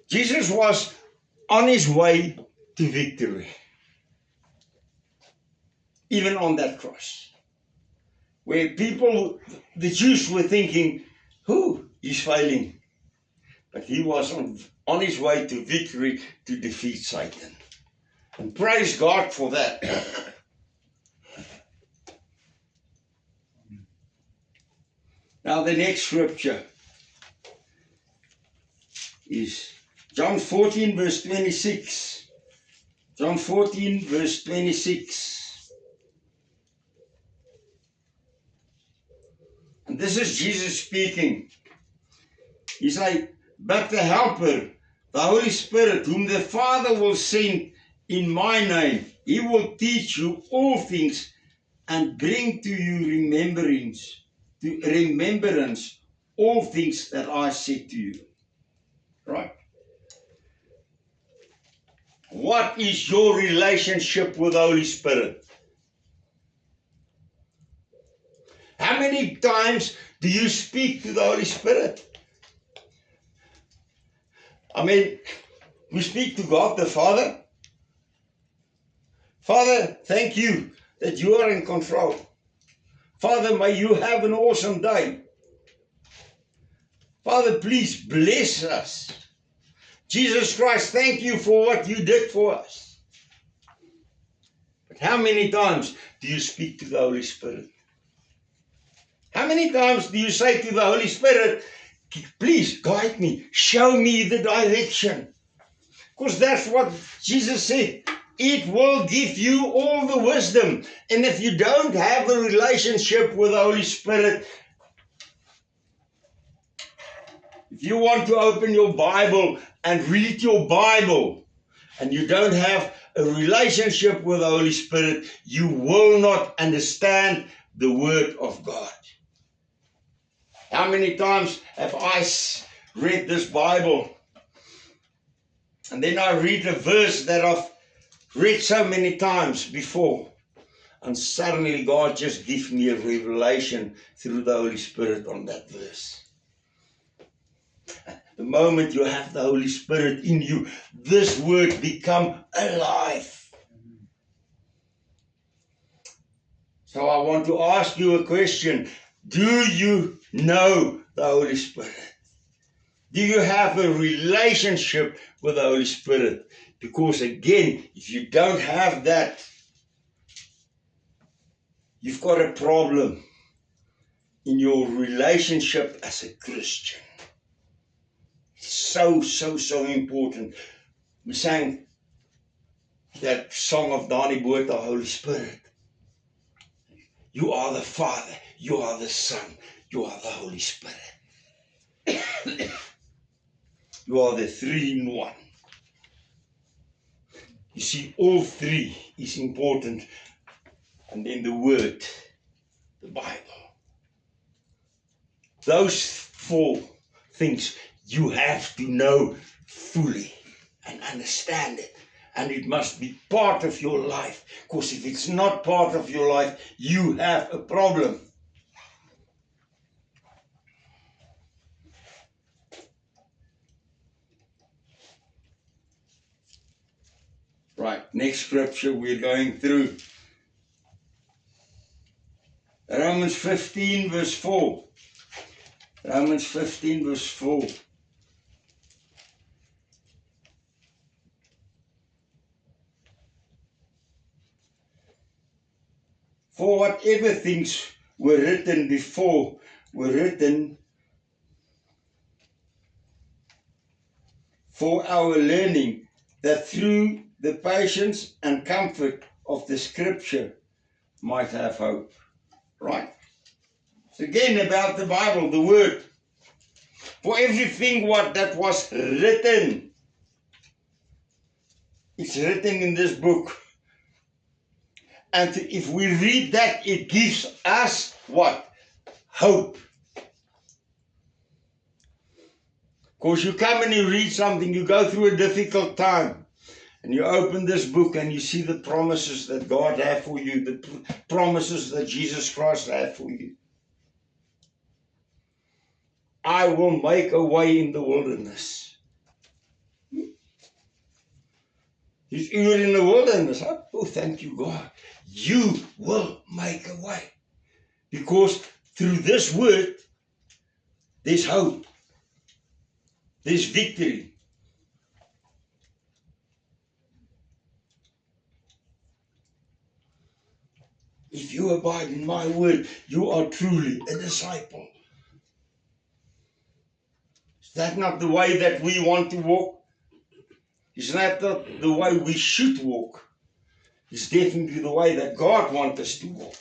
Jesus was on his way to victory, even on that cross, where people, the Jews were thinking, he's failing. But he was on his way to victory to defeat Satan. And praise God for that. Now the next scripture is John 14 verse 26. John 14 verse 26. And this is Jesus speaking. He said, but the Helper, the Holy Spirit, whom the Father will send in my name, he will teach you all things and bring to you remembrance all things that I said to you. Right? What is your relationship with the Holy Spirit? How many times do you speak to the Holy Spirit? I mean, we speak to God the Father. Father, thank you that you are in control. Father, may you have an awesome day. Father, please bless us. Jesus Christ, thank you for what you did for us. But how many times do you speak to the Holy Spirit? How many times do you say to the Holy Spirit, please guide me, show me the direction? Because that's what Jesus said. It will give you all the wisdom. And if you don't have a relationship with the Holy Spirit, if you want to open your Bible and read your Bible, and you don't have a relationship with the Holy Spirit, you will not understand the Word of God. How many times have I read this Bible, and then I read a verse that I've read so many times before, and suddenly God just gives me a revelation through the Holy Spirit on that verse. The moment you have the Holy Spirit in you, this word becomes alive. So I want to ask you a question. Do you know the Holy Spirit? Do you have a relationship with the Holy Spirit? Because again, if you don't have that, you've got a problem in your relationship as a Christian. It's so important. We sang that song of Donnie Boyd, the Holy Spirit. You are the Father, you are the Son, you are the Holy Spirit. You are the three in one. You see, all three is important. And then the Word, the Bible. Those four things you have to know fully and understand it. And it must be part of your life. Because if it's not part of your life, you have a problem. Right, next scripture we're going through. Romans 15 verse 4. Romans 15 verse 4. For whatever things were written before were written for our learning, that through the patience and comfort of the scripture might have hope. Right? It's again about the Bible, the Word. For everything that was written, it's written in this book. And if we read that, it gives us what? Hope. Because you come and you read something, you go through a difficult time, and you open this book and you see the promises that God has for you, the promises that Jesus Christ has for you. I will make a way in the wilderness. He's even in the wilderness. Oh, thank you, God. You will make a way. Because through this word, there's hope. There's victory. If you abide in my word, you are truly a disciple. Is that not the way that we want to walk? Is that not the way we should walk? It's definitely the way that God wants us to walk.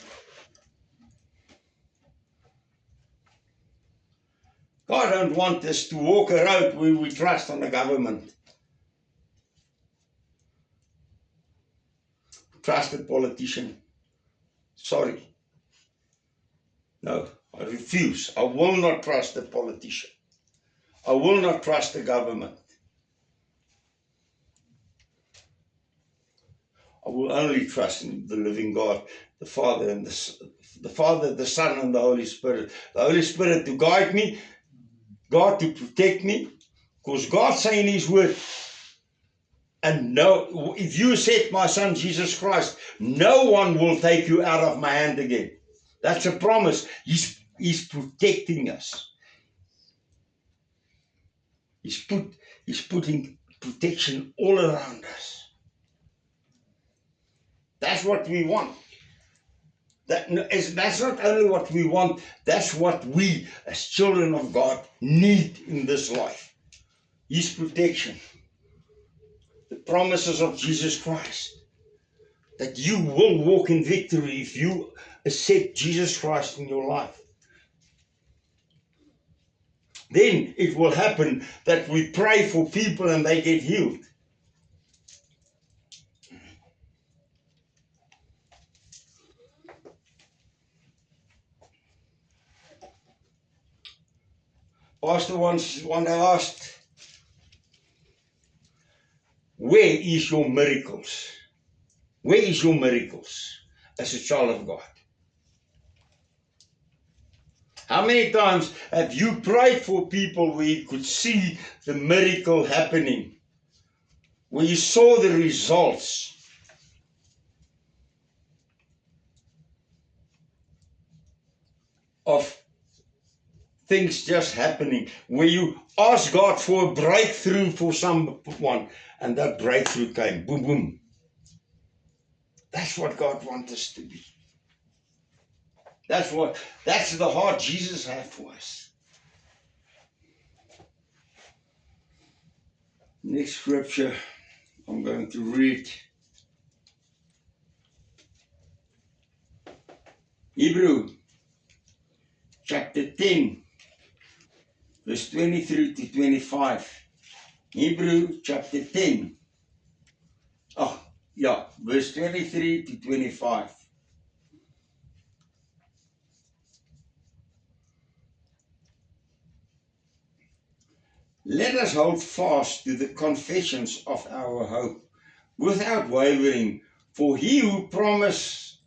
God don't want us to walk a road where we trust on the government. Trust a politician. Sorry. No, I refuse. I will not trust a politician. I will not trust the government. I will only trust in the living God, the Father, and the Father, the Son, and the Holy Spirit. The Holy Spirit to guide me, God to protect me, because God says in His Word, and no, if you accept my Son Jesus Christ, no one will take you out of my hand again. That's a promise. He's protecting us. He's putting protection all around us. That's what we want. That's not only what we want, that's what we as children of God need in this life. His protection. The promises of Jesus Christ. That you will walk in victory if you accept Jesus Christ in your life. Then it will happen that we pray for people and they get healed. Pastor once asked, where is your miracles? Where is your miracles as a child of God? How many times have you prayed for people where you could see the miracle happening? Where you saw the results? Of things just happening, where you ask God for a breakthrough for someone, and that breakthrough came, boom, boom. That's what God wants us to be. That's the heart Jesus had for us. Next scripture I'm going to read. Hebrew chapter 10, verse 23 to 25. Hebrew chapter 10. Verse 23 to 25. Let us hold fast to the confessions of our hope without wavering, for he who promised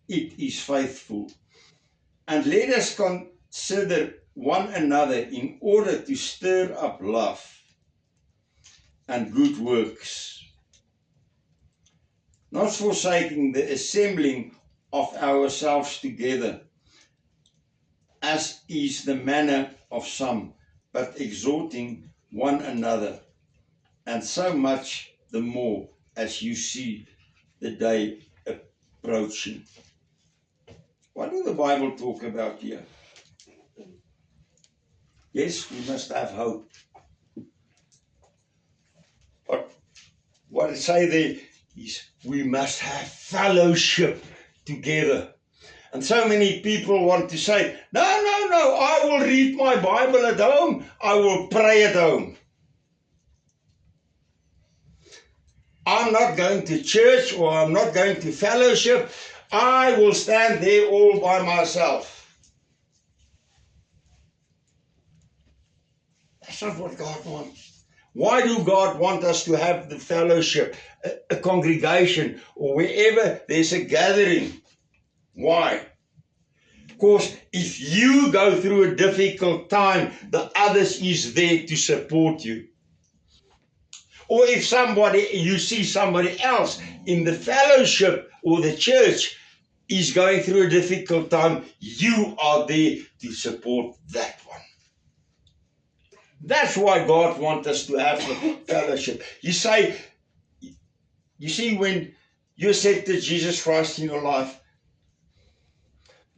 it is faithful. And let us consider one another in order to stir up love and good works, not forsaking the assembling of ourselves together, as is the manner of some, but exhorting one another, and so much the more as you see the day approaching. What does the Bible talk about here? Yes, we must have hope. But what it say there is we must have fellowship together. And so many people want to say, no, I will read my Bible at home. I will pray at home. I'm not going to church, or I'm not going to fellowship. I will stand there all by myself. That's not what God wants. Why do God want us to have the fellowship, a congregation, or wherever there's a gathering? Why? Because if you go through a difficult time, the others is there to support you. Or if you see somebody else in the fellowship or the church is going through a difficult time, you are there to support that one. That's why God wants us to have a fellowship. You see, when you accepted Jesus Christ in your life,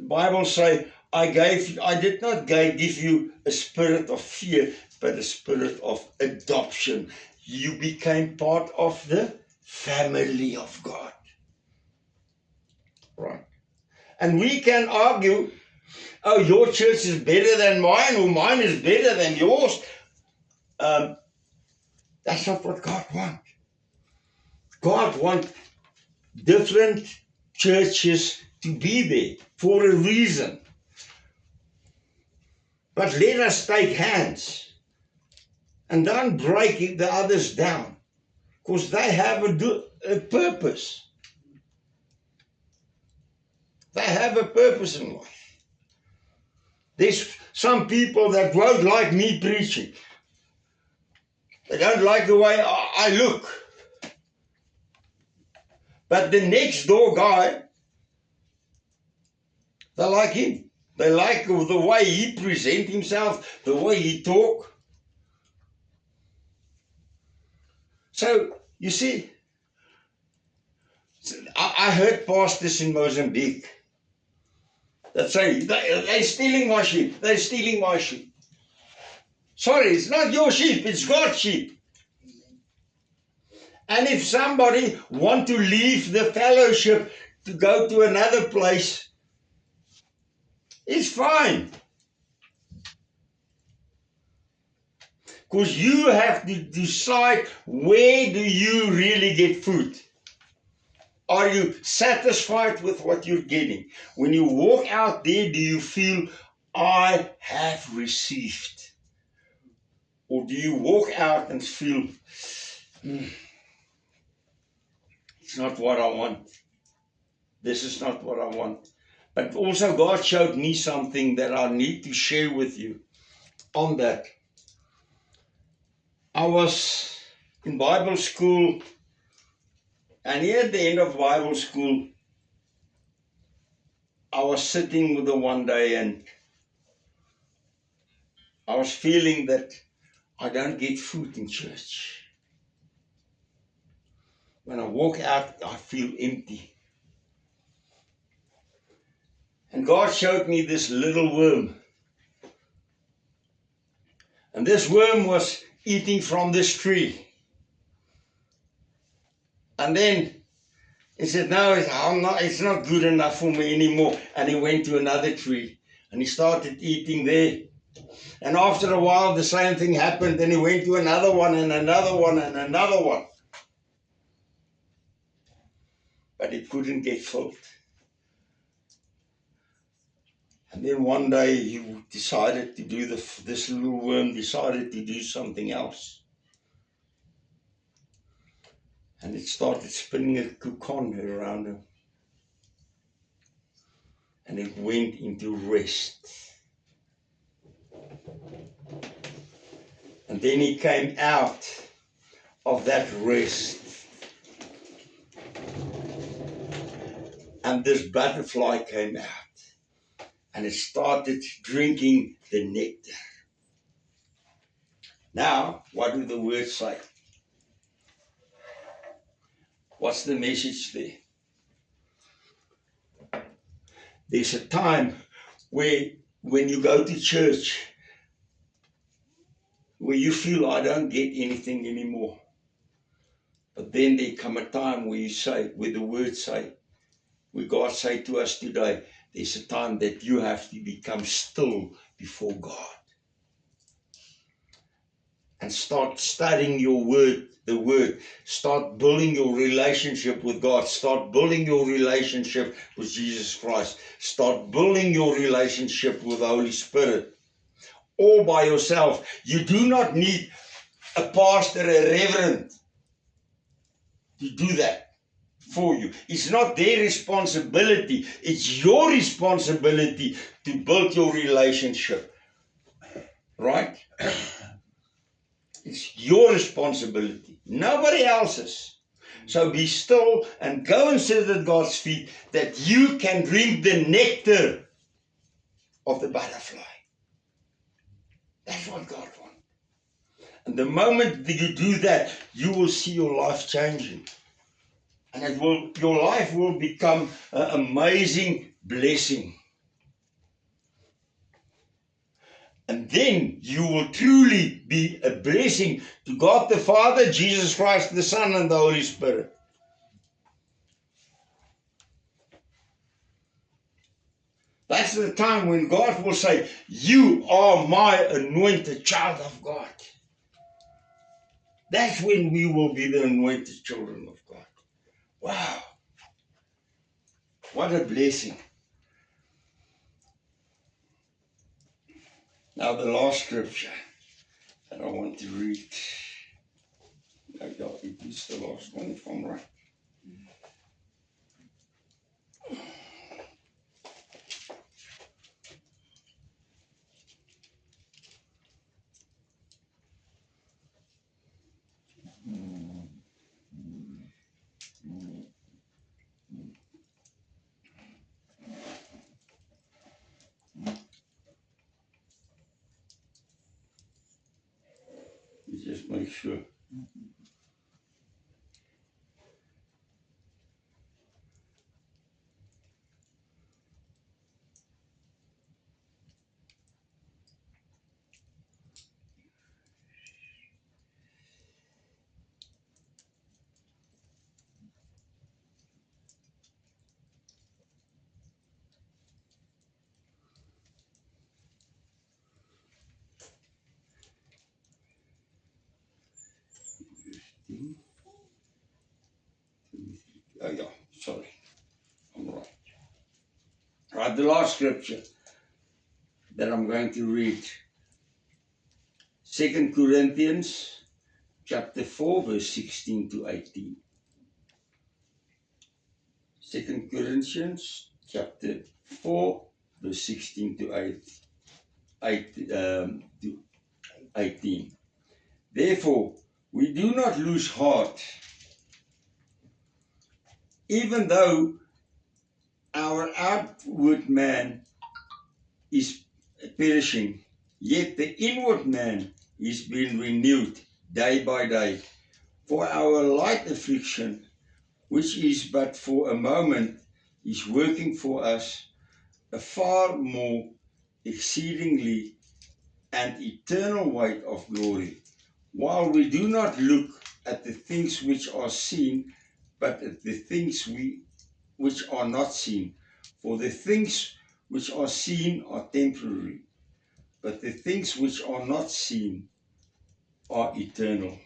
the Bible says, I did not give you a spirit of fear, but a spirit of adoption. You became part of the family of God. Right. And we can argue, oh, your church is better than mine, or mine is better than yours. That's not what God wants. God wants different churches to be there for a reason. But let us take hands and don't break the others down, because they have a purpose. They have a purpose in life. There's some people that won't like me preaching. They don't like the way I look. But the next door guy, they like him. They like the way he presents himself, the way he talks. So, you see, I heard pastors in Mozambique that say, they're stealing my sheep. They're stealing my sheep. Sorry, it's not your sheep, it's God's sheep. And if somebody want to leave the fellowship to go to another place, it's fine. Because you have to decide, where do you really get food? Are you satisfied with what you're getting? When you walk out there, do you feel, I have received? Or do you walk out and feel, it's not what I want. This is not what I want. But also God showed me something that I need to share with you on that. I was in Bible school, and here at the end of Bible school, I was sitting with her one day, and I was feeling that I don't get food in church. When I walk out, I feel empty. And God showed me this little worm. And this worm was eating from this tree. And then he said, no, it's not good enough for me anymore. And he went to another tree and he started eating there. And after a while, the same thing happened. Then he went to another one and another one and another one. But it couldn't get filled. And then one day he decided to do this little worm decided to do something else. And it started spinning a cocoon around him. And it went into rest. And then he came out of that rest. And this butterfly came out. And it started drinking the nectar. Now, what do the words say? What's the message there? There's a time where when you go to church, where you feel, I don't get anything anymore. But then there come a time where you say, where the words say, where God say to us today, there's a time that you have to become still before God. And start studying your word, the word. Start building your relationship with God. Start building your relationship with Jesus Christ. Start building your relationship with the Holy Spirit. All by yourself. You do not need a pastor, a reverend to do that for you. It's not their responsibility. It's your responsibility to build your relationship. Right? It's your responsibility, nobody else's. So be still and go and sit at God's feet that you can drink the nectar of the butterfly. That's what God wants. And the moment that you do that, you will see your life changing. And your life will become an amazing blessing. And then you will truly be a blessing to God the Father, Jesus Christ the Son, and the Holy Spirit. That's the time when God will say, you are my anointed child of God. That's when we will be the anointed children of God. Wow. What a blessing. Now the last scripture that I want to read. No, it is the last one if I'm right. Just make sure. Oh yeah, sorry. I'm right. Right, the last scripture that I'm going to read. 2 Corinthians chapter 4, verse 16 to 18. 2 Corinthians chapter 4, verse 16 to 18. Therefore, we do not lose heart, even though our outward man is perishing, yet the inward man is being renewed day by day. For our light affliction, which is but for a moment, is working for us a far more exceedingly and eternal weight of glory, while we do not look at the things which are seen, but at the things which are not seen. For the things which are seen are temporary, but the things which are not seen are eternal.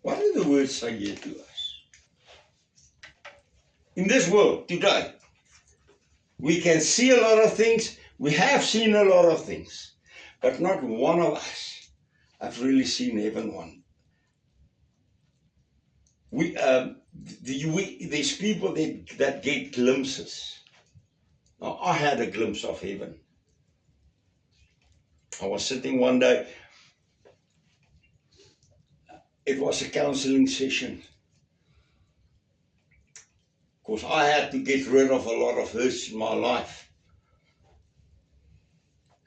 What do the words say here to us? In this world today, we can see a lot of things, we have seen a lot of things, but not one of us have really seen heaven one. There's people that get glimpses. Now, I had a glimpse of heaven. I was sitting one day, it was a counseling session, because I had to get rid of a lot of hurts in my life.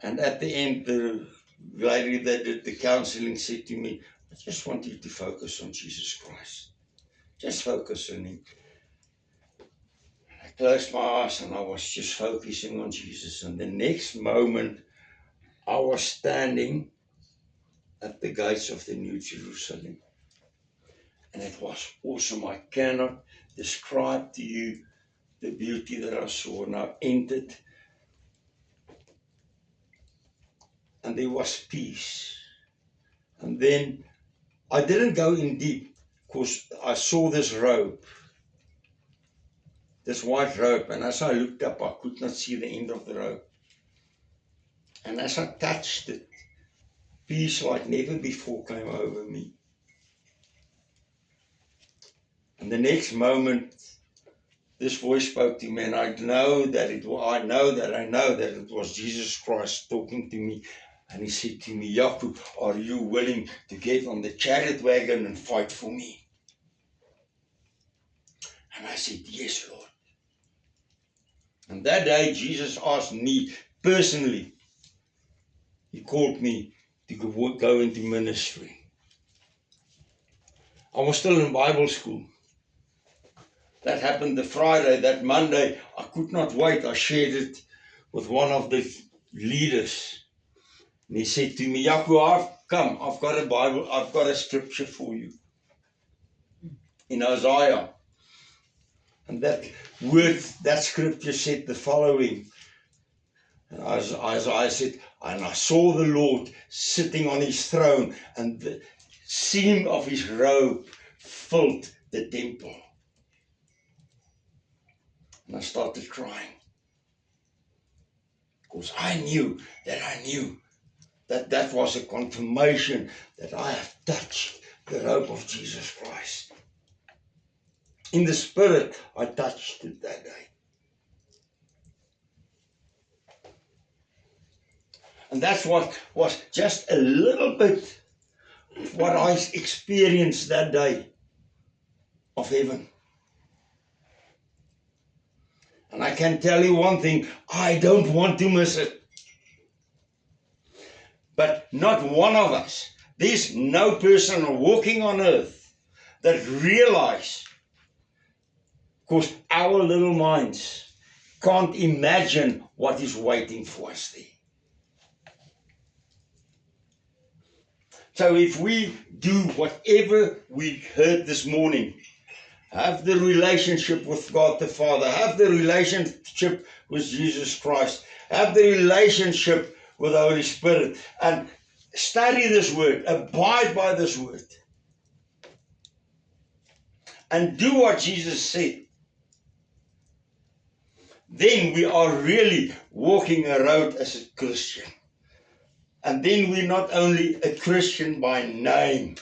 And at the end, the lady that did the counseling said to me, I just want you to focus on Jesus Christ. Just focus on Him. I closed my eyes and I was just focusing on Jesus. And the next moment, I was standing at the gates of the New Jerusalem. And it was awesome. I cannot describe to you the beauty that I saw. And I entered, and there was peace. And then I didn't go in deep, because I saw this robe, this white robe. And as I looked up, I could not see the end of the robe. And as I touched it, peace like never before came over me. And the next moment, this voice spoke to me, and I know that it was Jesus Christ talking to me. And he said to me, Yaku, are you willing to get on the chariot wagon and fight for me? And I said, yes, Lord. And that day, Jesus asked me personally, he called me to go into ministry. I was still in Bible school. That happened the Friday. That Monday, I could not wait. I shared it with one of the leaders. And he said to me, Yaku, I've got a Bible, I've got a scripture for you. In Isaiah. And that word, that scripture said the following. And Isaiah said, and I saw the Lord sitting on his throne, and the seam of his robe filled the temple. And I started crying. Because I knew that that was a confirmation that I have touched the robe of Jesus Christ. In the spirit, I touched it that day. And that's what was just a little bit what I experienced that day of heaven. And I can tell you one thing, I don't want to miss it. But not one of us, there's no person walking on earth that realize, because our little minds can't imagine what is waiting for us there. So if we do whatever we heard this morning, have the relationship with God the Father, have the relationship with Jesus Christ, have the relationship with the Holy Spirit, and study this word, abide by this word, and do what Jesus said, then we are really walking a road as a Christian. And then we're not only a Christian by name,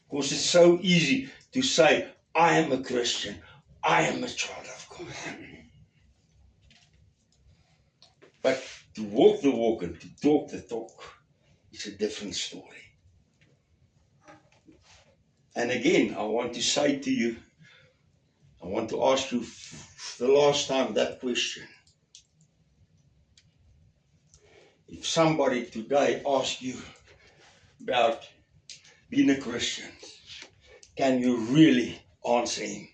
because it's so easy to say, I am a Christian, I am a child of God. But to walk the walk and to talk the talk is a different story. And again, I want to say to you, I want to ask you the last time that question. If somebody today asks you about being a Christian, can you really answer him?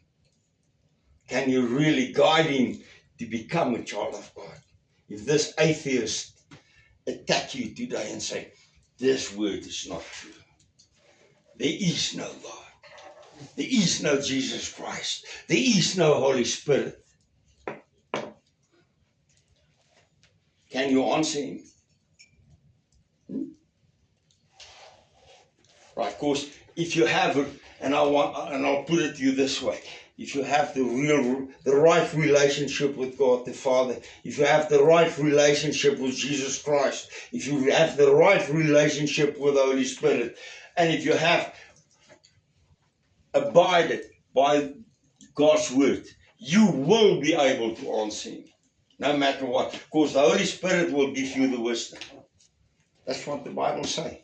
Can you really guide him to become a child of God? If this atheist attack you today and say, this word is not true. There is no God. There is no Jesus Christ. There is no Holy Spirit. Can you answer him? Right, of course, if you have it, and I'll put it to you this way. If you have the right relationship with God the Father, if you have the right relationship with Jesus Christ, if you have the right relationship with the Holy Spirit, and if you have abided by God's word, you will be able to answer him, no matter what. Because the Holy Spirit will give you the wisdom. That's what the Bible says.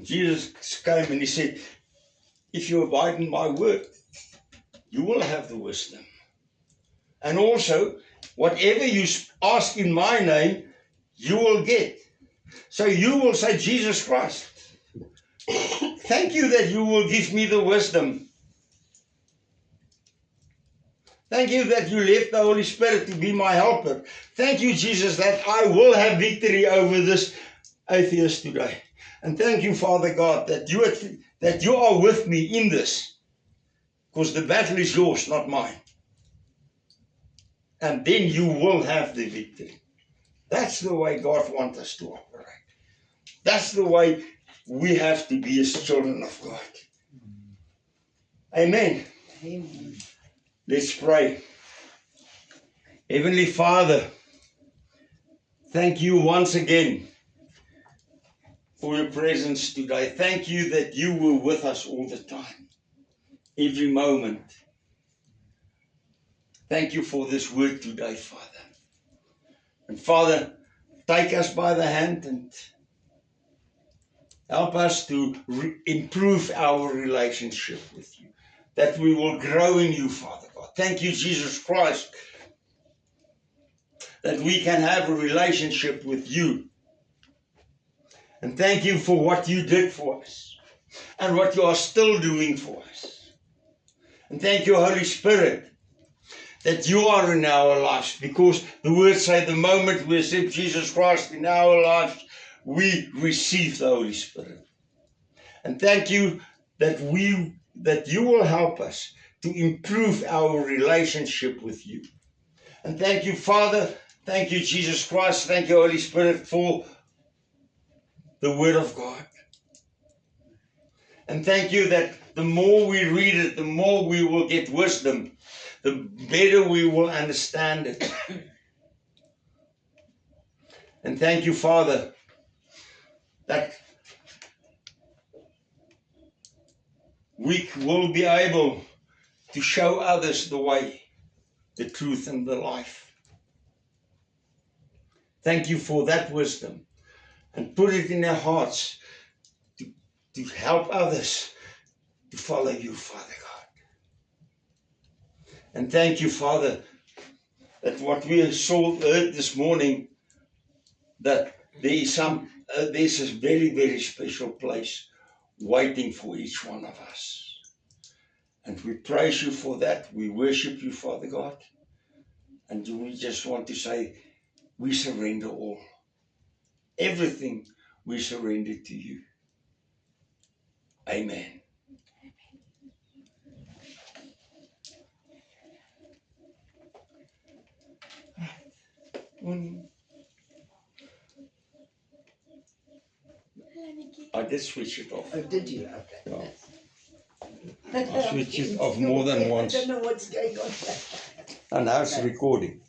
Jesus came and he said, if you abide in my word, you will have the wisdom. And also, whatever you ask in my name, you will get. So you will say, Jesus Christ, thank you that you will give me the wisdom. Thank you that you left the Holy Spirit to be my helper. Thank you, Jesus, that I will have victory over this atheist today. And thank you, Father God, that you are with me in this. Because the battle is yours, not mine. And then you will have the victory. That's the way God wants us to operate. That's the way we have to be as children of God. Amen. Amen. Let's pray. Heavenly Father, thank you once again for your presence today. Thank you that you were with us all the time, every moment. Thank you for this word today, Father. And Father, take us by the hand and help us to improve our relationship with you, that we will grow in you, Father God. Thank you, Jesus Christ, that we can have a relationship with you. And thank you for what you did for us and what you are still doing for us. And thank you, Holy Spirit, that you are in our lives, because the words say the moment we accept Jesus Christ in our lives, we receive the Holy Spirit. And thank you that you will help us to improve our relationship with you. And thank you, Father. Thank you, Jesus Christ. Thank you, Holy Spirit, for the Word of God. And thank you that the more we read it, the more we will get wisdom, the better we will understand it. And thank you, Father, that we will be able to show others the way, the truth, and the life. Thank you for that wisdom, and put it in their hearts to help others to follow you, Father God. And thank you, Father, that what we heard this morning, that there's a very, very special place waiting for each one of us. And we praise you for that. We worship you, Father God. And we just want to say, we surrender all. Everything we surrender to you. Amen. I did switch it off. Oh, did you? Okay. Yeah. I switched it off more than once. I don't know what's going on. And now it's recording.